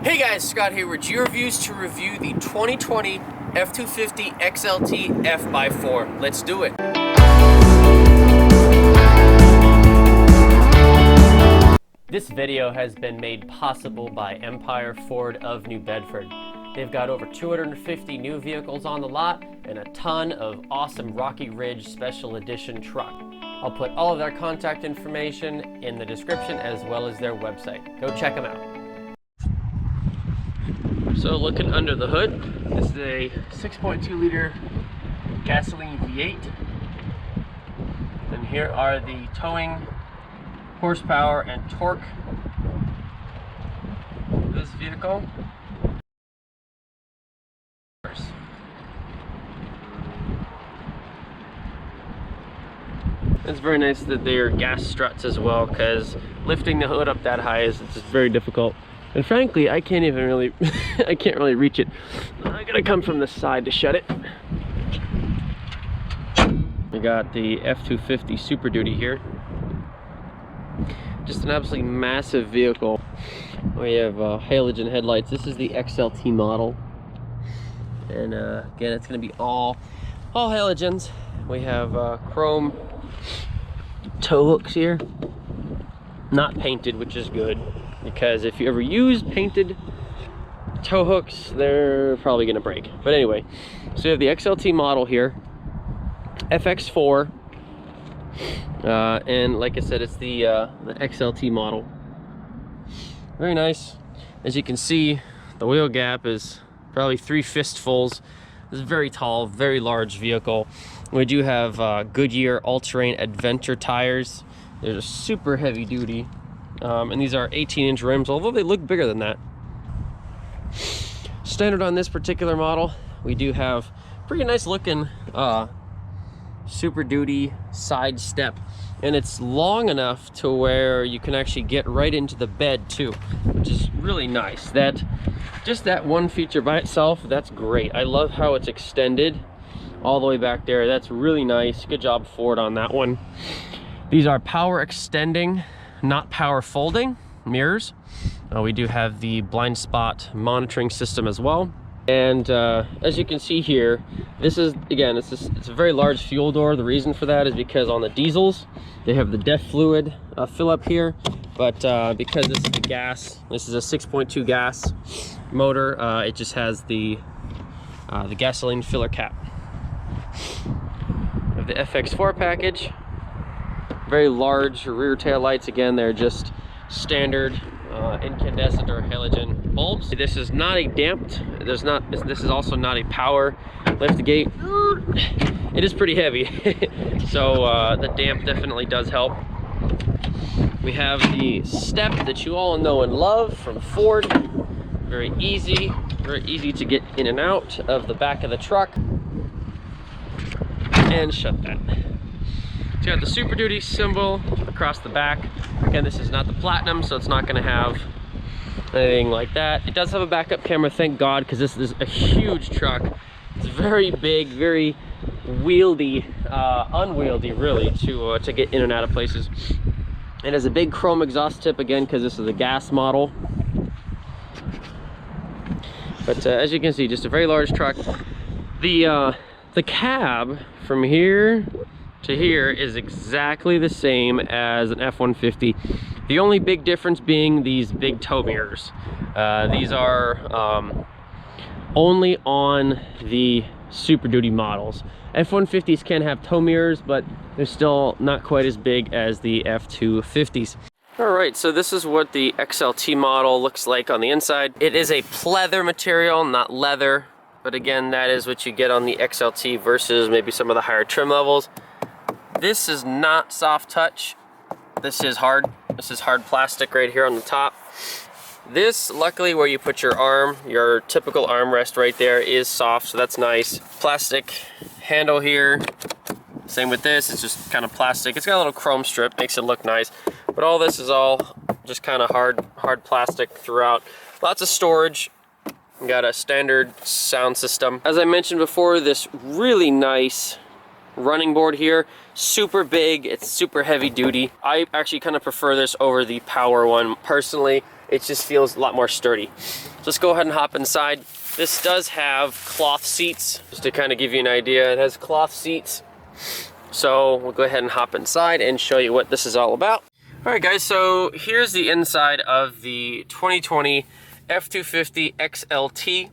Hey guys, Scott here with GReviewz to review the 2020 F-250 XLT F4. Let's do it. This video has been made possible by Empire Ford of New Bedford. They've got over 250 new vehicles on the lot and a ton of awesome Rocky Ridge Special Edition truck. I'll put all of their contact information in the description as well as their website. Go check them out. So looking under the hood, this is a 6.2 liter gasoline V8. And here are the towing horsepower and torque of this vehicle. It's very nice that they are gas struts as well, because lifting the hood up that high is just very difficult. And frankly, I can't even really, I can't really reach it. I gotta come from the side to shut it. We got the F-250 Super Duty here. Just an absolutely massive vehicle. We have halogen headlights. This is the XLT model. And again, it's gonna be all halogens. We have chrome tow hooks here. Not painted, which is good, because if you ever use painted tow hooks, they're probably gonna break. But anyway, so you have the XLT model here, FX4, and like I said, it's the XLT model. Very nice. As you can see, the wheel gap is probably 3 fistfuls. It's a very tall, very large vehicle. We do have Goodyear all-terrain adventure tires. They're super heavy duty. And these are 18-inch rims, although they look bigger than that. Standard on this particular model, we do have pretty nice looking Super Duty side step. And it's long enough to where you can actually get right into the bed too, which is really nice. Just that one feature by itself, that's great. I love how it's extended all the way back there. That's really nice. Good job Ford on that one. These are power extending, not power folding mirrors. We do have the blind spot monitoring system as well. And as you can see here, this is, again, it's a very large fuel door. The reason for that is because on the diesels, they have the DEF fluid fill up here. But because this is the gas, this is a 6.2 gas motor, it just has the gasoline filler cap. We have the FX4 package. Very large rear tail lights. Again, they're just standard incandescent or halogen bulbs. This is not a damped. This is also not a power lift gate. It is pretty heavy, so the damp definitely does help. We have the step that you all know and love from Ford. Very easy to get in and out of the back of the truck. And shut that. It's got the Super Duty symbol across the back. Again, this is not the Platinum, so it's not going to have anything like that. It does have a backup camera, thank God, because this is a huge truck. It's very big, very wieldy, unwieldy really, to get in and out of places. It has a big chrome exhaust tip, again, because this is a gas model. But as you can see, just a very large truck. The cab from here to here is exactly the same as an F-150. The only big difference being these big tow mirrors. These are only on the Super Duty models. F-150s can have tow mirrors, but they're still not quite as big as the F-250s. All right, so this is what the XLT model looks like on the inside. It is a pleather material, not leather. But again, that is what you get on the XLT versus maybe some of the higher trim levels. This is not soft touch. This is hard. This is hard plastic right here on the top. This, luckily, where you put your arm, your typical armrest right there, is soft, so that's nice. Plastic handle here. Same with this, it's just kind of plastic. It's got a little chrome strip, makes it look nice. But all this is all just kind of hard plastic throughout. Lots of storage. We got a standard sound system. As I mentioned before, this really nice running board here, super big, it's super heavy duty. I actually kind of prefer this over the power one personally. it just feels a lot more sturdy. So let's go ahead and hop inside. This does have cloth seats, just to kind of give you an idea. It has cloth seats. So we'll go ahead and hop inside and show you what this is all about. All right, guys, so here's the inside of the 2020 F-250 XLT.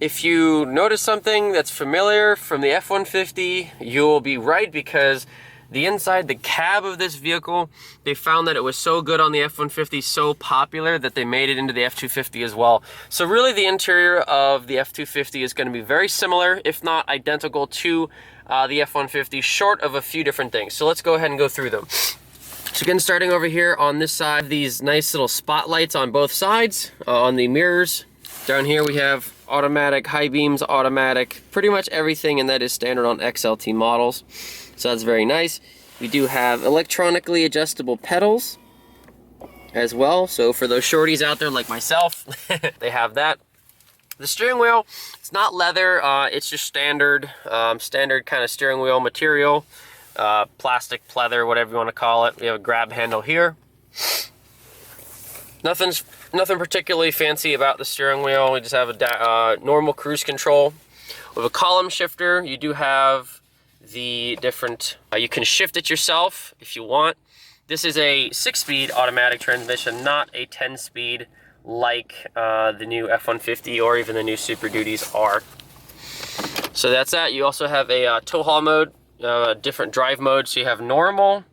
If you notice something that's familiar from the F-150, you'll be right, because the inside, the cab of this vehicle, they found that it was so good on the F-150, so popular, that they made it into the F-250 as well. So really the interior of the F-250 is going to be very similar, if not identical to the F-150, short of a few different things. So let's go ahead and go through them. So again, starting over here on this side, these nice little spotlights on both sides, on the mirrors. Down here we have automatic high beams, automatic, pretty much everything, and that is standard on XLT models. So that's very nice. We do have electronically adjustable pedals as well. So for those shorties out there like myself, they have that. The steering wheel, it's not leather, it's just standard kind of steering wheel material. Plastic, pleather, whatever you want to call it. We have a grab handle here. Nothing particularly fancy about the steering wheel. We just have a normal cruise control. With a column shifter, you do have the different, you can shift it yourself if you want. This is a 6-speed automatic transmission, not a 10-speed like the new F-150 or even the new Super Duties are. So that's that. You also have a tow haul mode, different drive modes. So you have normal,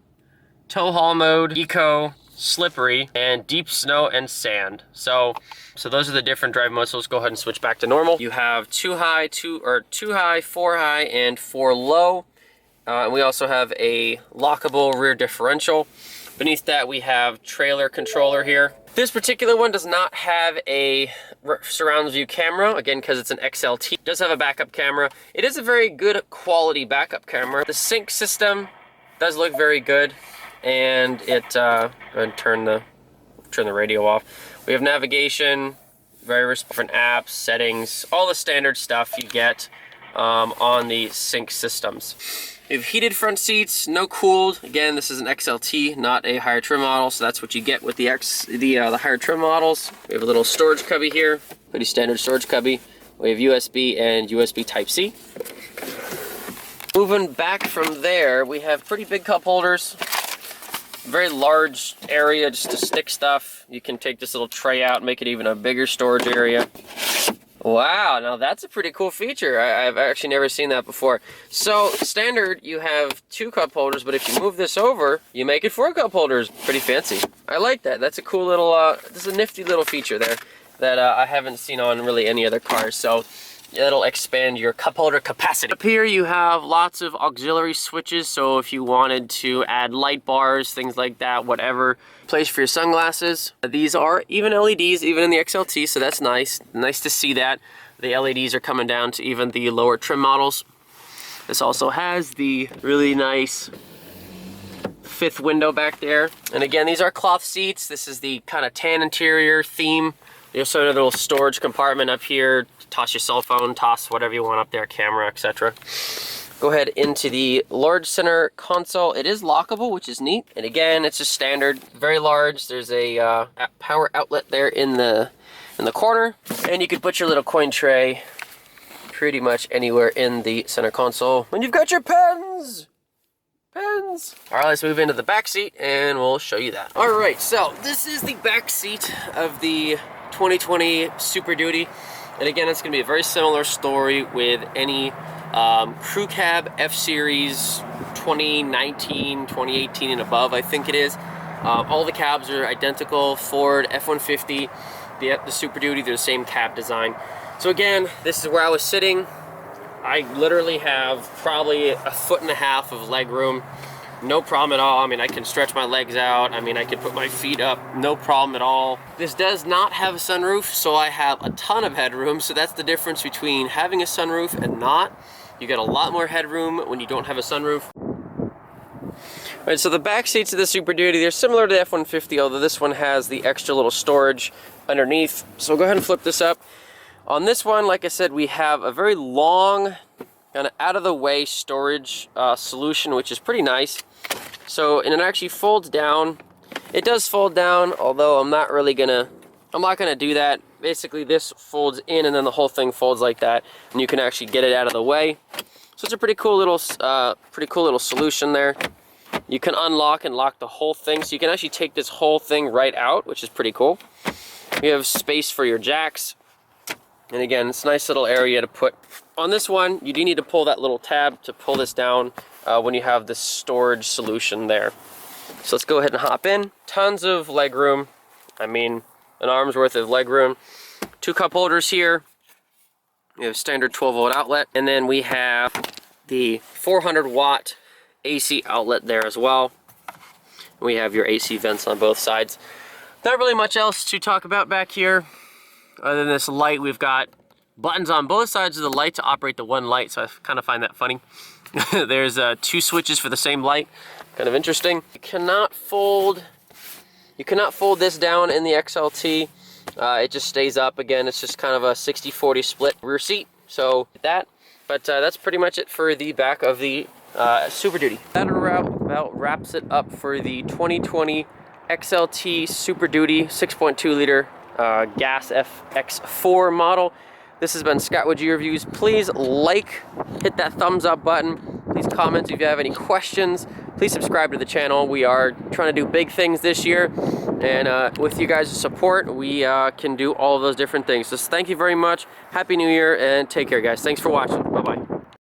tow haul mode, eco, slippery, and deep snow and sand. So those are the different drive modes. So let's go ahead and switch back to normal. You have 2 high, 4 high, and 4 low. And we also have a lockable rear differential. Beneath that we have trailer controller here. This particular one does not have a surround view camera, again, because it's an XLT. It does have a backup camera. It is a very good quality backup camera. The sync system does look very good, and it, go ahead and turn the radio off. We have navigation, various different apps, settings, all the standard stuff you get on the sync systems. We have heated front seats, no cooled. Again, this is an XLT, not a higher trim model, so that's what you get with the higher trim models. We have a little storage cubby here, pretty standard storage cubby. We have USB and USB Type-C. Moving back from there, we have pretty big cup holders. Very large area just to stick stuff. You can take this little tray out and make it even a bigger storage area. Wow, now that's a pretty cool feature. I've actually never seen that before. So standard, you have 2 cup holders, but if you move this over, you make it 4 cup holders. Pretty fancy. I like that. That's a cool little, this is a nifty little feature there that I haven't seen on really any other cars. So it'll expand your cup holder capacity. Up here you have lots of auxiliary switches, so if you wanted to add light bars, things like that, whatever. Place for your sunglasses. These are even LEDs, even in the XLT, so that's nice. Nice to see that. The LEDs are coming down to even the lower trim models. This also has the really nice 5th window back there. And again, these are cloth seats. This is the kind of tan interior theme. There's sort of a little storage compartment up here. Toss your cell phone, toss whatever you want up there, camera, etc. Go ahead into the large center console. It is lockable, which is neat. And again, it's just standard, very large. There's a power outlet there in the corner, and you can put your little coin tray pretty much anywhere in the center console. And you've got your pens. All right, let's move into the back seat, and we'll show you that. All right, so this is the back seat of the 2020 Super Duty. And again, it's going to be a very similar story with any crew cab F-Series 2019, 2018 and above, I think it is. All the cabs are identical. Ford, F-150, the Super Duty, they're the same cab design. So again, this is where I was sitting. I literally have probably 1.5 foot of leg room. No problem at all. I mean, I can stretch my legs out. I mean, I can put my feet up. No problem at all. This does not have a sunroof, so I have a ton of headroom. So that's the difference between having a sunroof and not. You get a lot more headroom when you don't have a sunroof. All right, so the back seats of the Super Duty, they're similar to the F-150, although this one has the extra little storage underneath. So go ahead and flip this up. On this one, like I said, we have a very long, kind of out-of-the-way storage solution, which is pretty nice. So, and it actually folds down. It does fold down, although I'm not really gonna I'm not gonna do that. Basically this folds in and then the whole thing folds like that, and you can actually get it out of the way. So it's a pretty cool little solution there. You can unlock and lock the whole thing, so you can actually take this whole thing right out, which is pretty cool. You have space for your jacks. And again, it's a nice little area to put. On this one, you do need to pull that little tab to pull this down when you have the storage solution there. So let's go ahead and hop in. Tons of leg room. I mean, an arm's worth of leg room. 2 cup holders here. We have standard 12-volt outlet. And then we have the 400-watt AC outlet there as well. We have your AC vents on both sides. Not really much else to talk about back here. Other than this light, we've got buttons on both sides of the light to operate the one light, so I kind of find that funny. There's 2 switches for the same light. Kind of interesting. You cannot fold this down in the XLT. It just stays up. Again, it's just kind of a 60-40 split rear seat. So that. But that's pretty much it for the back of the Super Duty. That about wraps it up for the 2020 XLT Super Duty 6.2 liter gas FX4 model. This has been Scott with GReviewz. Please hit that thumbs up button. Please comment if you have any questions. Please subscribe to the channel. We are trying to do big things this year, and with you guys' support, we can do all of those different things. So thank you very much. Happy New Year, and take care, guys. Thanks for watching. Bye-bye.